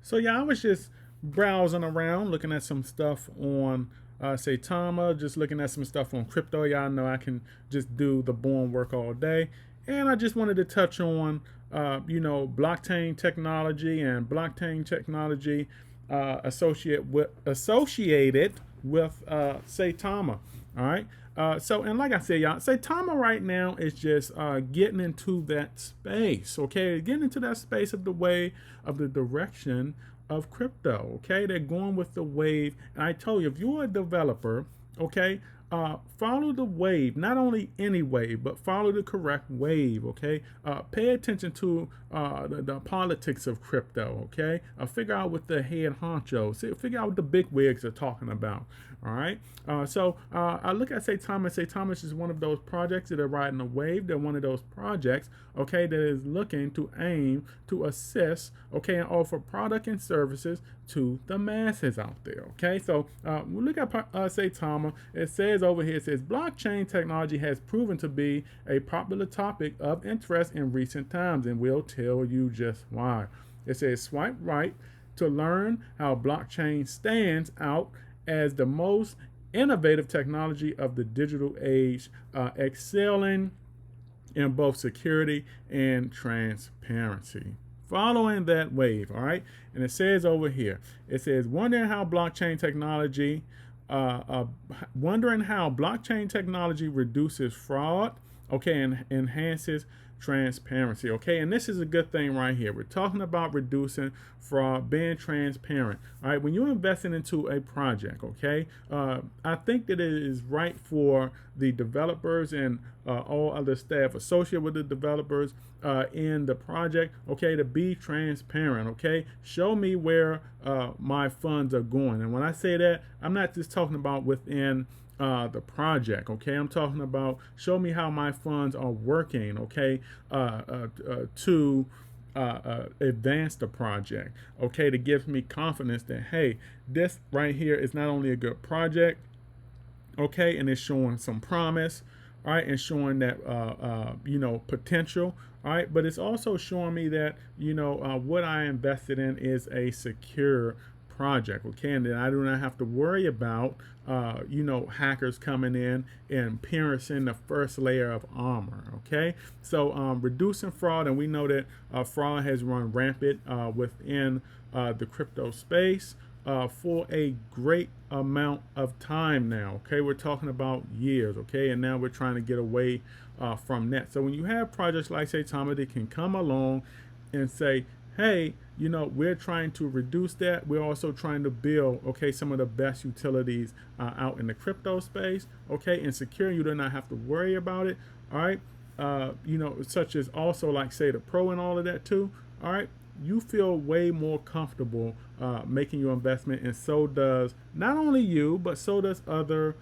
So yeah, I was just browsing around, looking at some stuff on Saitama, just looking at some stuff on crypto. Y'all know I can just do the born work all day, and I just wanted to touch on blockchain technology and blockchain technology associated with Saitama. All right. And like I said, y'all, Saitama right now is just getting into that space, okay? Getting into that space of the way of the direction of crypto, okay? They're going with the wave. And I told you, if you're a developer, okay, follow the wave, not only any wave, but follow the correct wave, okay? Pay attention to the politics of crypto, okay? Figure out what the head honchos, figure out what the big wigs are talking about, all right? I look at Saitama. Saitama is one of those projects that are riding a wave. They're one of those projects, okay, that is looking to aim to assist, okay, and offer product and services to the masses out there, okay? So we look at Saitama. It says over here, it says blockchain technology has proven to be a popular topic of interest in recent times, and we'll tell you just why. It says swipe right to learn how blockchain stands out as the most innovative technology of the digital age, excelling in both security and transparency. Following that wave, all right? And it says over here, it says, wondering how blockchain technology reduces fraud, okay, and enhances transparency, okay? And this is a good thing right here. We're talking about reducing fraud, being transparent, all right? When you're investing into a project, okay, I think that it is right for the developers and all other staff associated with the developers in the project, okay, to be transparent, okay? Show me where my funds are going. And when I say that, I'm not just talking about within the project, okay? I'm talking about show me how my funds are working, okay, to advance the project, okay, to give me confidence that, hey, this right here is not only a good project, okay, and it's showing some promise, all right, and showing that potential, all right, but it's also showing me that what I invested in is a secure project, okay, and then I do not have to worry about hackers coming in and piercing the first layer of armor, okay? So reducing fraud, and we know that fraud has run rampant within the crypto space for a great amount of time now, okay? We're talking about years, okay, and now we're trying to get away from that. So when you have projects like Saitama, they can come along and say, hey, we're trying to reduce that. We're also trying to build, okay, some of the best utilities out in the crypto space, okay, and secure. You do not have to worry about it, all right? Such as also like say the pro and all of that too, all right? You feel way more comfortable making your investment, and so does not only you, but so does other,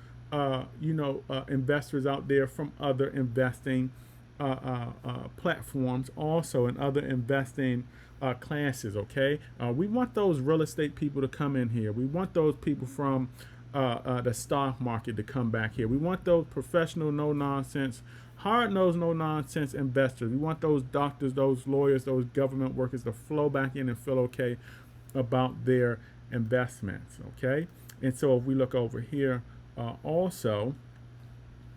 investors out there from other investing platforms also, and other investing classes, okay? We want those real estate people to come in here. We want those people from the stock market to come back here. We want those professional, no nonsense, hard nosed, no nonsense investors. We want those doctors, those lawyers, those government workers to flow back in and feel okay about their investments, okay? And so if we look over here also,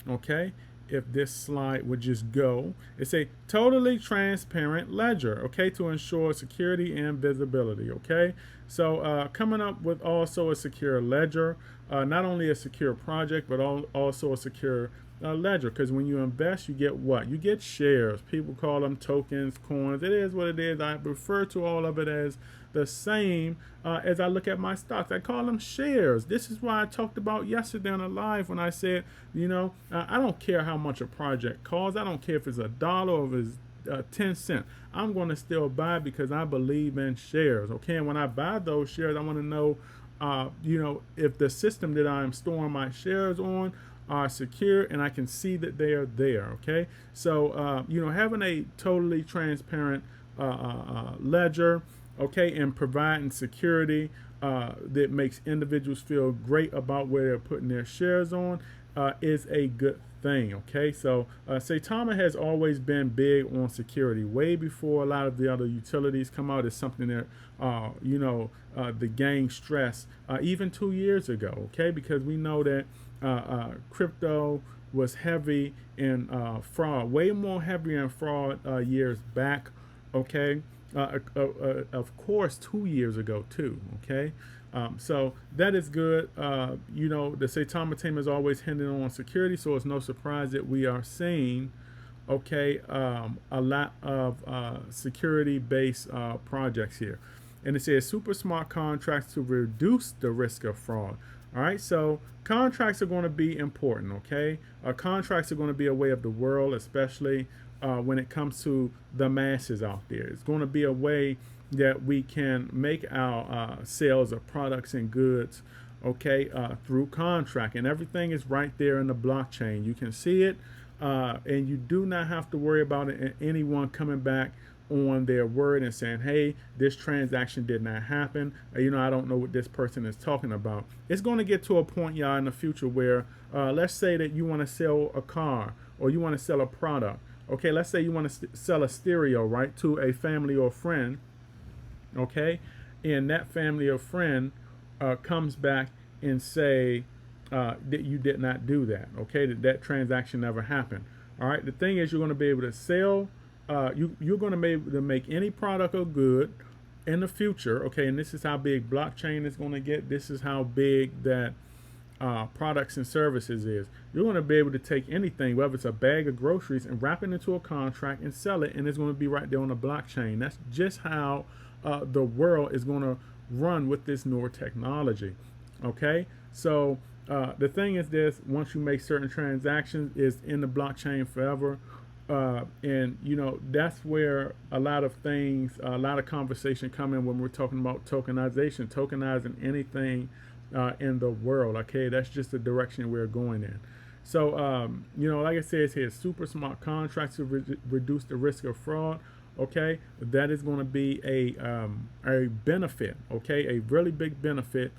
okay, if this slide would just go, it's a totally transparent ledger, okay, to ensure security and visibility, okay? So coming up with also a secure ledger, not only a secure project, but also a secure ledger, because when you invest, you get what? You get shares. People call them tokens, coins. It is what it is. I refer to all of it as the same as I look at my stocks. I call them shares. This is why I talked about yesterday on a live when I said, I don't care how much a project costs. I don't care if it's $1 or if it's 10 cents. I'm going to still buy because I believe in shares. Okay, and when I buy those shares, I want to know, if the system that I'm storing my shares on are secure and I can see that they are there. Okay, so having a totally transparent ledger, okay, and providing security that makes individuals feel great about where they're putting their shares on is a good thing. Okay, so Saitama has always been big on security. Way before a lot of the other utilities come out, it's something that the gang stressed even 2 years ago. Okay, because we know that crypto was heavy in fraud, way more heavy in fraud years back. Okay, of course, 2 years ago too. Okay, so that is good. The Saitama team is always hinting on security, so it's no surprise that we are seeing, okay, a lot of security-based projects here. And it says super smart contracts to reduce the risk of fraud. All right, so contracts are going to be important, okay? Contracts are going to be a way of the world, especially when it comes to the masses out there. It's going to be a way that we can make our sales of products and goods, okay, through contract. And everything is right there in the blockchain. You can see it, and you do not have to worry about anyone coming back on their word and saying, hey, this transaction did not happen. I don't know what this person is talking about. It's going to get to a point, y'all, in the future where let's say that you want to sell a car or you want to sell a product. Okay, let's say you want to sell a stereo, right, to a family or friend. Okay, and that family or friend comes back and say that you did not do that. Okay, that transaction never happened. All right, the thing is, you're going to be able to sell. You're going to be able to make any product or good in the future. Okay, and this is how big blockchain is going to get. This is how big that products and services is. You're going to be able to take anything, whether it's a bag of groceries, and wrap it into a contract and sell it, and it's going to be right there on the blockchain. That's just how the world is going to run with this newer technology. Okay, so the thing is this: once you make certain transactions, it's in the blockchain forever. And that's where a lot of things, a lot of conversation come in when we're talking about tokenizing anything in the world. Okay, that's just the direction we're going in. So like I said, it's here, super smart contracts to reduce the risk of fraud. Okay, that is going to be a benefit. Okay, a really big benefit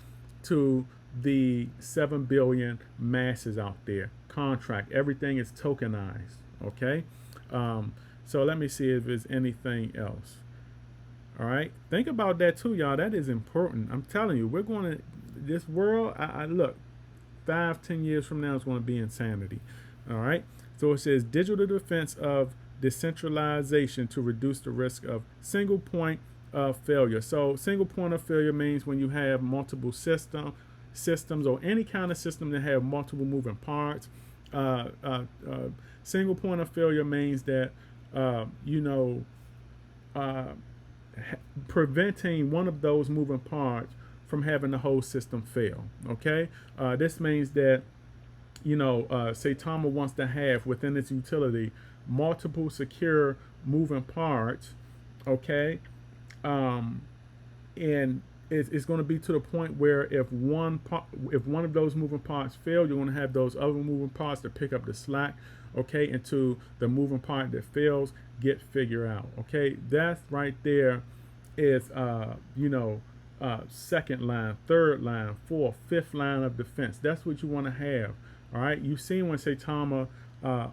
to the 7 billion masses out there. Contract, everything is tokenized. Okay, so let me see if there's anything else. All right, think about that too, y'all. That is important. I'm telling you, we're going to this world. I look, 5-10 years from now, it's going to be insanity. All right, so it says digital defense of decentralization to reduce the risk of single point of failure. So single point of failure means when you have multiple systems or any kind of system that have multiple moving parts. Single point of failure means that preventing one of those moving parts from having the whole system fail. Okay, this means that Saitama wants to have within its utility multiple secure moving parts. Okay, and it's going to be to the point where if one of those moving parts fail, you're going to have those other moving parts to pick up the slack. Okay, until the moving part that fails get figured out. Okay, that's right there is second line, third line, fourth, fifth line of defense. That's what you want to have. All right, you've seen when Saitama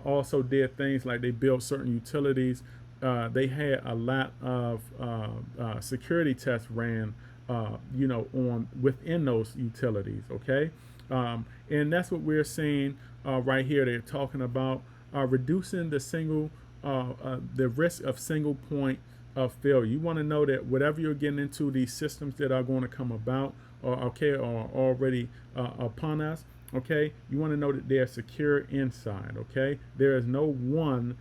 also did things like they built certain utilities. They had a lot of security tests ran on within those utilities. Okay, and that's what we're seeing right here. They're talking about reducing the risk of single point of failure. You want to know that whatever you're getting into, these systems that are going to come about or already upon us, okay, you want to know that they're secure inside. Okay, there is no one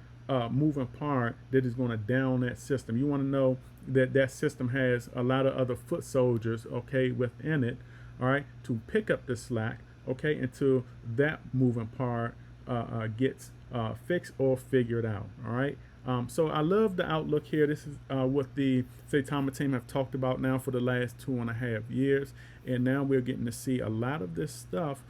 moving part that is going to down that system. You want to know that that system has a lot of other foot soldiers, okay, within it, all right, to pick up the slack, okay, until that moving part gets fixed or figured out. All right, so I love the outlook here. This is what the Saitama team have talked about now for the last 2.5 years, and now we're getting to see a lot of this stuff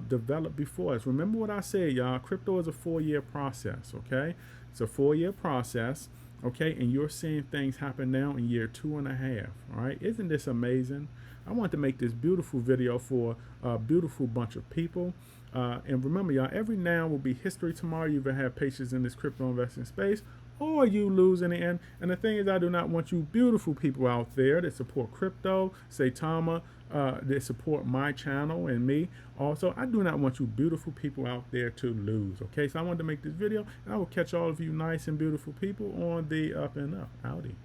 develop before us. Remember what I said, y'all. Crypto is a 4-year process. Okay, it's a 4-year process. Okay, and you're seeing things happen now in year 2.5. All right, isn't this amazing? I want to make this beautiful video for a beautiful bunch of people. And remember, y'all, every now will be history tomorrow. You either have patience in this crypto investing space, or you lose in the end. And the thing is, I do not want you beautiful people out there that support crypto, Saitama, that support my channel and me. Also, I do not want you beautiful people out there to lose. Okay, so I wanted to make this video, and I will catch all of you nice and beautiful people on the up and up. Howdy.